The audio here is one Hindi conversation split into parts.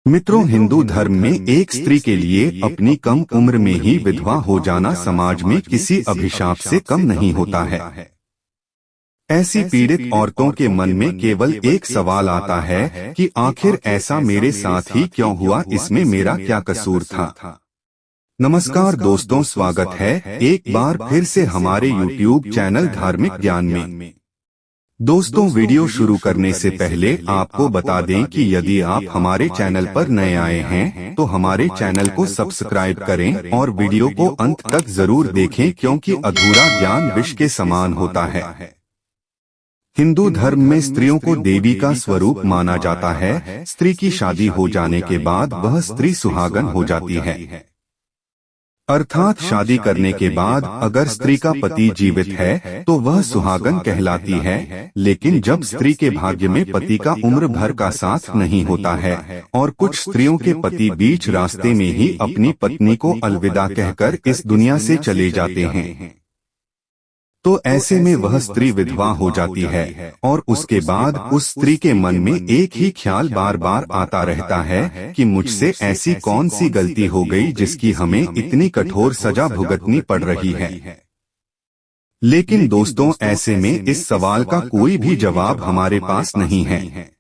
मित्रों, हिंदू धर्म में एक स्त्री के लिए अपनी कम उम्र में ही विधवा हो जाना समाज में किसी अभिशाप से कम नहीं होता है। ऐसी पीड़ित औरतों के मन में केवल एक सवाल आता है कि आखिर ऐसा मेरे साथ ही क्यों हुआ, इसमें मेरा क्या कसूर था। नमस्कार दोस्तों, स्वागत है एक बार फिर से हमारे YouTube चैनल धार्मिक ज्ञान में। दोस्तों, वीडियो शुरू करने से पहले आपको बता दें कि यदि आप हमारे चैनल पर नए आए हैं तो हमारे चैनल को सब्सक्राइब करें और वीडियो को अंत तक जरूर देखें, क्योंकि अधूरा ज्ञान विष के समान होता है। हिंदू धर्म में स्त्रियों को देवी का स्वरूप माना जाता है। स्त्री की शादी हो जाने के बाद वह स्त्री सुहागन हो जाती है, अर्थात शादी करने के बाद अगर स्त्री का पति जीवित है तो वह सुहागन कहलाती है। लेकिन जब स्त्री के भाग्य में पति का उम्र भर का साथ नहीं होता है और कुछ स्त्रियों के पति बीच रास्ते में ही अपनी पत्नी को अलविदा कहकर इस दुनिया से चले जाते हैं, तो ऐसे में वह स्त्री विधवा हो जाती है और उसके बाद उस स्त्री के मन में एक ही ख्याल बार बार आता रहता है कि मुझसे ऐसी कौन सी गलती हो गई जिसकी हमें इतनी कठोर सजा भुगतनी पड़ रही है। लेकिन दोस्तों, ऐसे में इस सवाल का कोई भी जवाब हमारे पास नहीं है।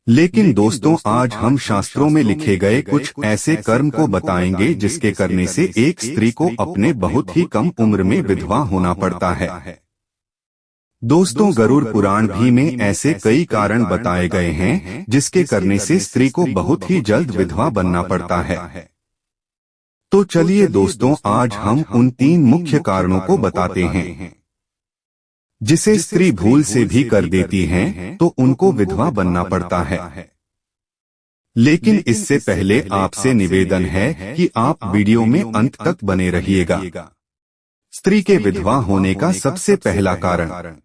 लेकिन दोस्तों, आज हम शास्त्रों में लिखे गए कुछ ऐसे कर्म को बताएंगे जिसके करने से एक स्त्री को अपने बहुत ही कम उम्र में विधवा होना पड़ता है। दोस्तों, गरुड़ पुराण भी में ऐसे कई कारण बताए गए हैं जिसके करने से स्त्री को बहुत ही जल्द विधवा बनना पड़ता है। तो चलिए दोस्तों, आज हम उन 3 मुख्य कारणों को बताते हैं जिसे स्त्री भूल से भी कर देती हैं तो उनको विधवा बनना पड़ता है। लेकिन इससे पहले आपसे निवेदन है कि आप वीडियो में अंत तक बने रहिएगा। स्त्री के विधवा होने का सबसे पहला कारण,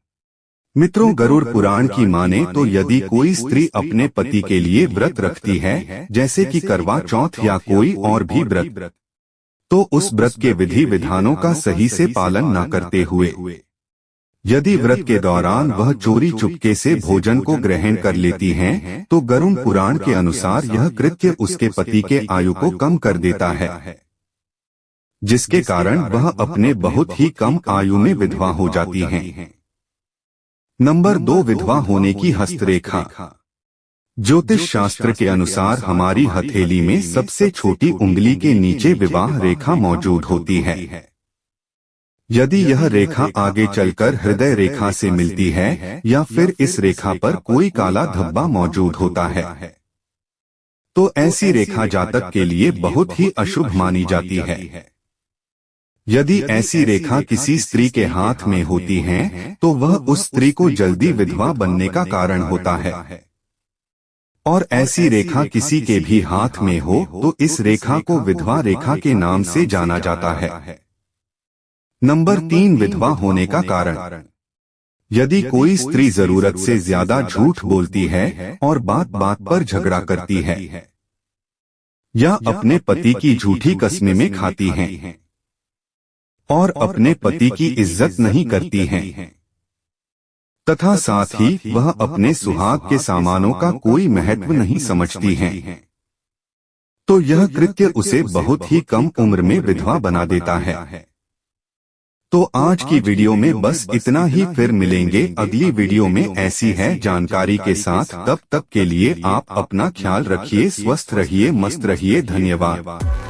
मित्रों, गरुड़ पुराण की माने तो यदि कोई स्त्री अपने पति के लिए व्रत रखती है, जैसे कि करवा चौथ या कोई और भी व्रत, तो उस व्रत के विधि विधानों का सही से पालन न करते हुए यदि व्रत के दौरान वह चोरी चुपके से भोजन को ग्रहण कर लेती हैं, तो गरुड़ पुराण के अनुसार यह कृत्य उसके पति के आयु को कम कर देता है, जिसके कारण वह अपने बहुत ही कम आयु में विधवा हो जाती हैं। नंबर 2, विधवा होने की हस्तरेखा। ज्योतिष शास्त्र के अनुसार हमारी हथेली में सबसे छोटी उंगली के नीचे विवाह रेखा मौजूद होती है। यदि यह रेखा आगे चलकर हृदय रेखा से मिलती है या फिर इस रेखा पर कोई काला धब्बा मौजूद होता है, तो ऐसी रेखा जातक के लिए बहुत ही अशुभ मानी जाती है। यदि ऐसी रेखा किसी स्त्री के हाथ में होती है तो वह उस स्त्री को जल्दी विधवा बनने का कारण होता है, और ऐसी रेखा किसी के भी हाथ में हो तो इस रेखा को विधवा रेखा के नाम से जाना जाता है। नंबर 3, विधवा होने का कारण, यदि कोई स्त्री जरूरत से ज्यादा झूठ बोलती है और बात बात पर झगड़ा करती है या अपने पति की झूठी कस्में में खाती है और अपने पति की इज्जत नहीं करती है तथा साथ ही वह अपने सुहाग के सामानों का कोई महत्व नहीं समझती है, तो यह कृत्य उसे बहुत ही कम उम्र में विधवा बना देता है। तो आज की वीडियो में बस इतना ही, फिर मिलेंगे अगली वीडियो में ऐसी है जानकारी के साथ। तब तक के लिए आप अपना ख्याल रखिए, स्वस्थ रहिए, मस्त रहिए। धन्यवाद।